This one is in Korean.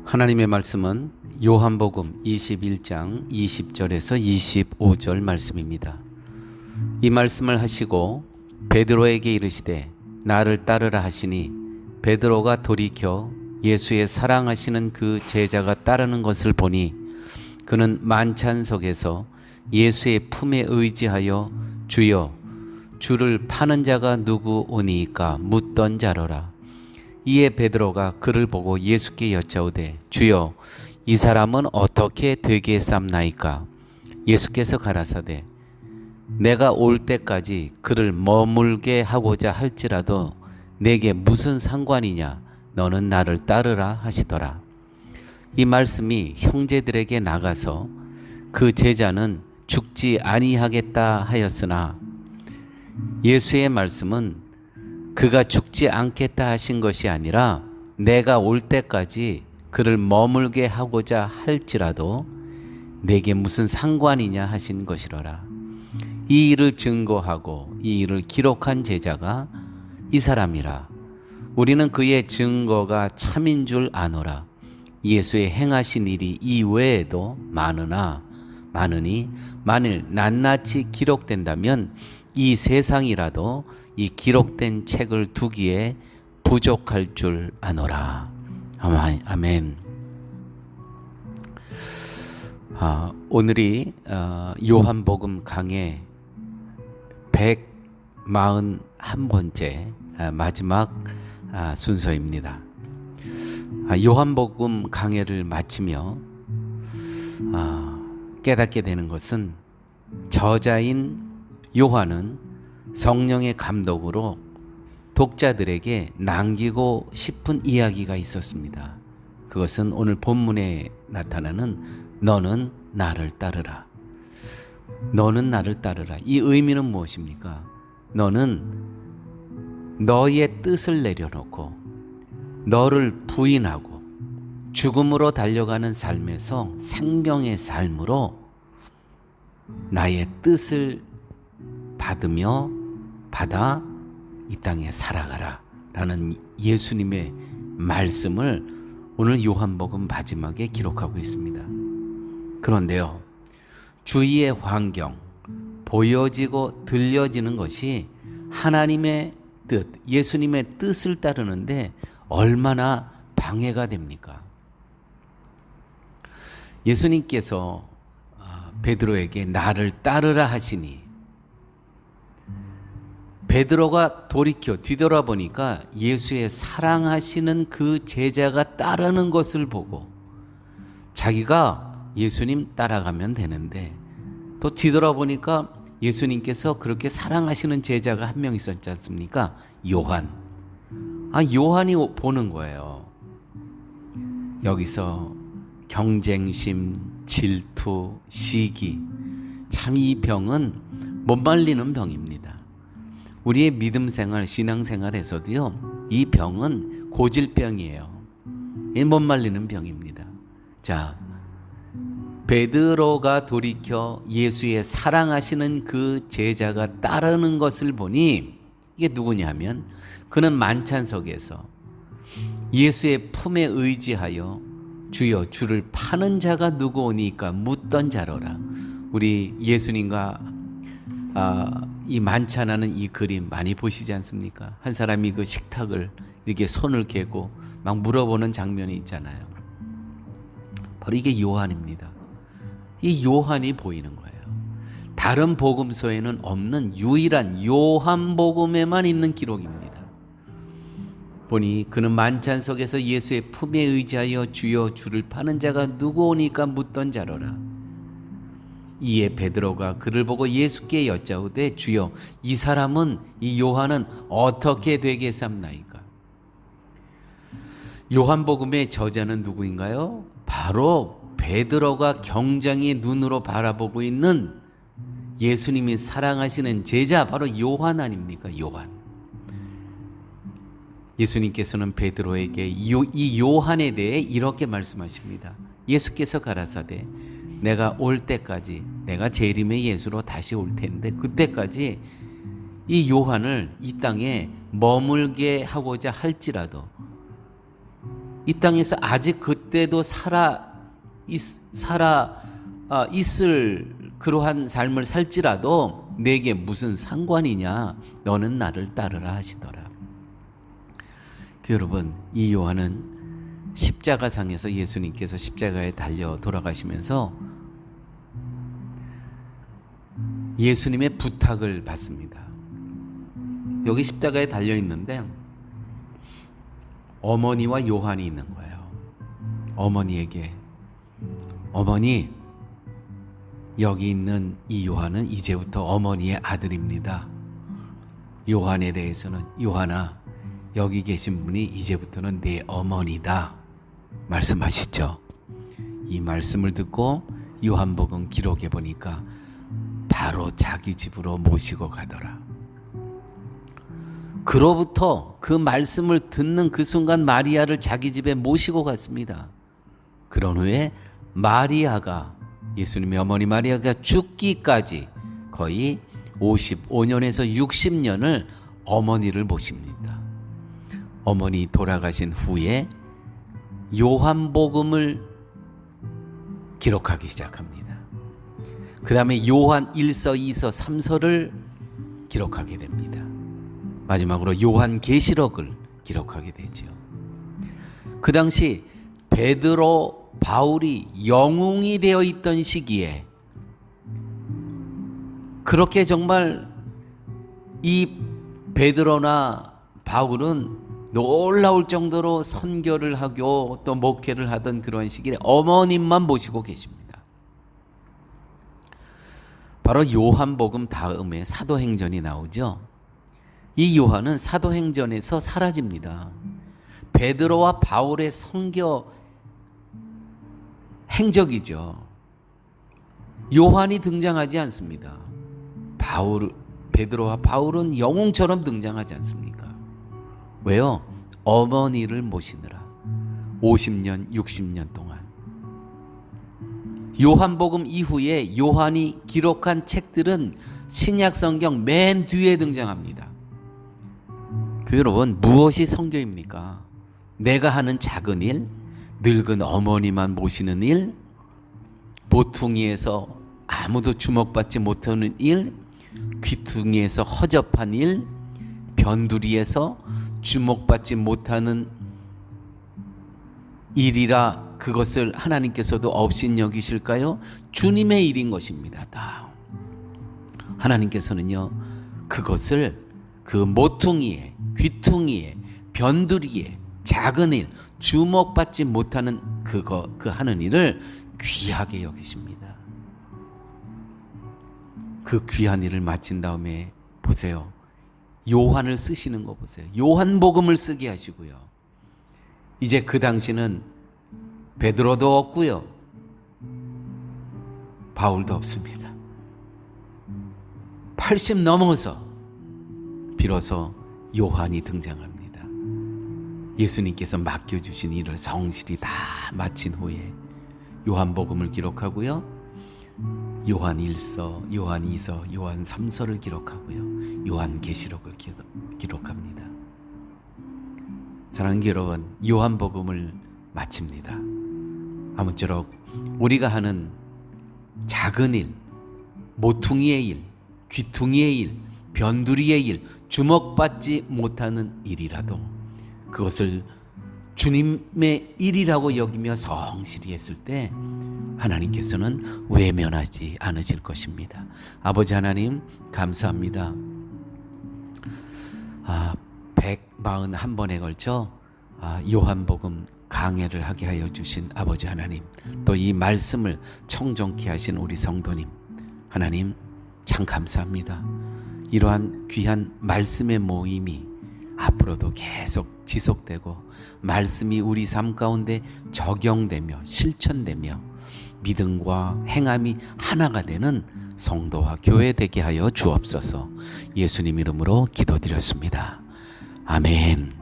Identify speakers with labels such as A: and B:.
A: 하나님의 말씀은 요한복음 21장 20절에서 25절 말씀입니다. 이 말씀을 하시고 베드로에게 이르시되 나를 따르라 하시니 베드로가 돌이켜 예수의 사랑하시는 그 제자가 따르는 것을 보니 그는 만찬석에서 예수의 품에 의지하여 주여 주를 파는 자가 누구 오니이까 묻던 자로라. 이에 베드로가 그를 보고 예수께 여짜오되 주여 이 사람은 어떻게 되게 쌈나이까? 예수께서 가라사대 내가 올 때까지 그를 머물게 하고자 할지라도 내게 무슨 상관이냐? 너는 나를 따르라 하시더라. 이 말씀이 형제들에게 나가서 그 제자는 죽지 아니하겠다 하였으나 예수의 말씀은 그가 죽지 않겠다 하신 것이 아니라 내가 올 때까지 그를 머물게 하고자 할지라도 내게 무슨 상관이냐 하신 것이로라. 이 일을 증거하고 이 일을 기록한 제자가 이 사람이라. 우리는 그의 증거가 참인 줄 아노라. 예수의 행하신 일이 이외에도 많으니 만일 낱낱이 기록된다면 이 세상이라도 이 기록된 책을 두기에 부족할 줄 아노라. 아멘. 오늘이 요한복음 강의 141번째 마지막 순서입니다. 요한복음 강해를 마치며 깨닫게 되는 것은 저자인 요한은 성령의 감독으로 독자들에게 남기고 싶은 이야기가 있었습니다. 그것은 오늘 본문에 나타나는 너는 나를 따르라. 너는 나를 따르라. 이 의미는 무엇입니까? 너는 너의 뜻을 내려놓고 너를 부인하고 죽음으로 달려가는 삶에서 생명의 삶으로 나의 뜻을 받아 이 땅에 살아가라 라는 예수님의 말씀을 오늘 요한복음 마지막에 기록하고 있습니다. 그런데요, 주위의 환경, 보여지고 들려지는 것이 하나님의 뜻, 예수님의 뜻을 따르는데 얼마나 방해가 됩니까? 예수님께서 베드로에게 나를 따르라 하시니 베드로가 돌이켜 뒤돌아보니까 예수의 사랑하시는 그 제자가 따르는 것을 보고 자기가 예수님 따라가면 되는데 또 뒤돌아보니까 예수님께서 그렇게 사랑하시는 제자가 한 명 있었지 않습니까? 요한. 요한이 보는 거예요. 여기서 경쟁심, 질투, 시기, 참 이 병은 못 말리는 병입니다. 우리의 믿음 생활, 신앙 생활에서도요, 이 병은 고질병이에요. 못 말리는 병입니다. 자, 베드로가 돌이켜 예수의 사랑하시는 그 제자가 따르는 것을 보니 이게 누구냐면 그는 만찬석에서 예수의 품에 의지하여 주여 주를 파는 자가 누구 오니까 묻던 자로라. 우리 예수님과 이 만찬하는 이 그림 많이 보시지 않습니까? 한 사람이 그 식탁을 이렇게 손을 개고 막 물어보는 장면이 있잖아요. 바로 이게 요한입니다. 이 요한이 보이는 거예요. 다른 복음서에는 없는 유일한 요한복음에만 있는 기록입니다. 보니 그는 만찬석에서 예수의 품에 의지하여 주여 주를 파는 자가 누구 오니까 묻던 자로라. 이에 베드로가 그를 보고 예수께 여짜오되 주여 이 사람은 이 요한은 어떻게 되겠삼나이까? 요한복음의 저자는 누구인가요? 바로 베드로가 경장의 눈으로 바라보고 있는 예수님이 사랑하시는 제자 바로 요한 아닙니까? 요한. 예수님께서는 베드로에게 이 요한에 대해 이렇게 말씀하십니다. 예수께서 가라사대 내가 올 때까지 내가 재림의 예수로 다시 올 텐데 그때까지 이 요한을 이 땅에 머물게 하고자 할지라도 이 땅에서 아직 그때도 있을 그러한 삶을 살지라도 내게 무슨 상관이냐, 너는 나를 따르라 하시더라. 여러분, 이 요한은 십자가상에서 예수님께서 십자가에 달려 돌아가시면서 예수님의 부탁을 받습니다. 여기 십자가에 달려 있는데 어머니와 요한이 있는 거예요. 어머니에게, 어머니, 여기 있는 이 요한은 이제부터 어머니의 아들입니다. 요한에 대해서는, 요한아, 여기 계신 분이 이제부터는 내 어머니다 말씀하시죠. 이 말씀을 듣고 요한복음 기록해 보니까 바로 자기 집으로 모시고 가더라. 그로부터 그 말씀을 듣는 그 순간 마리아를 자기 집에 모시고 갔습니다. 그런 후에 마리아가, 예수님의 어머니 마리아가 죽기까지 거의 55년에서 60년을 어머니를 모십니다. 어머니 돌아가신 후에 요한복음을 기록하기 시작합니다. 그 다음에 요한 1서, 2서, 3서를 기록하게 됩니다. 마지막으로 요한계시록을 기록하게 되죠. 그 당시 베드로, 바울이 영웅이 되어 있던 시기에 그렇게 정말 이 베드로나 바울은 놀라울 정도로 선교를 하고 또 목회를 하던 그런 시기에 어머님만 모시고 계십니다. 바로 요한복음 다음에 사도행전이 나오죠. 이 요한은 사도행전에서 사라집니다. 베드로와 바울의 선교 행적이죠. 요한이 등장하지 않습니다. 베드로와 바울은 영웅처럼 등장하지 않습니까? 왜요? 어머니를 모시느라 50년, 60년 동안. 요한복음 이후에 요한이 기록한 책들은 신약 성경 맨 뒤에 등장합니다. 여러분, 무엇이 선교입니까? 내가 하는 작은 일, 늙은 어머니만 모시는 일, 모퉁이에서 아무도 주목받지 못하는 일, 귀퉁이에서 허접한 일, 변두리에서 주목받지 못하는 일이라 그것을 하나님께서도 업신여기실까요? 주님의 일인 것입니다. 다. 하나님께서는요, 그것을 그 모퉁이에, 귀퉁이에, 변두리에, 작은 일, 주목받지 못하는 그 하는 일을 귀하게 여기십니다. 그 귀한 일을 마친 다음에 보세요. 요한을 쓰시는 거 보세요. 요한복음을 쓰게 하시고요. 이제 그 당시는 베드로도 없고요, 바울도 없습니다. 80 넘어서 비로소 요한이 등장합니다. 예수님께서 맡겨주신 일을 성실히 다 마친 후에 요한복음을 기록하고요, 요한 1서, 요한 2서, 요한 3서를 기록하고요, 요한계시록을 기록합니다. 사랑하는 여러분, 요한복음을 마칩니다. 아무쪼록 우리가 하는 작은 일, 모퉁이의 일, 귀퉁이의 일, 변두리의 일, 주목받지 못하는 일이라도 그것을 주님의 일이라고 여기며 성실히 했을 때 하나님께서는 외면하지 않으실 것입니다. 아버지 하나님, 감사합니다. 141번에 걸쳐 요한복음 강해를 하게 하여 주신 아버지 하나님, 또 이 말씀을 청정케 하신 우리 성도님 하나님, 참 감사합니다. 이러한 귀한 말씀의 모임이 앞으로도 계속 지속되고 말씀이 우리 삶 가운데 적용되며 실천되며 믿음과 행함이 하나가 되는 성도와 교회 되게 하여 주옵소서. 예수님 이름으로 기도드렸습니다. 아멘.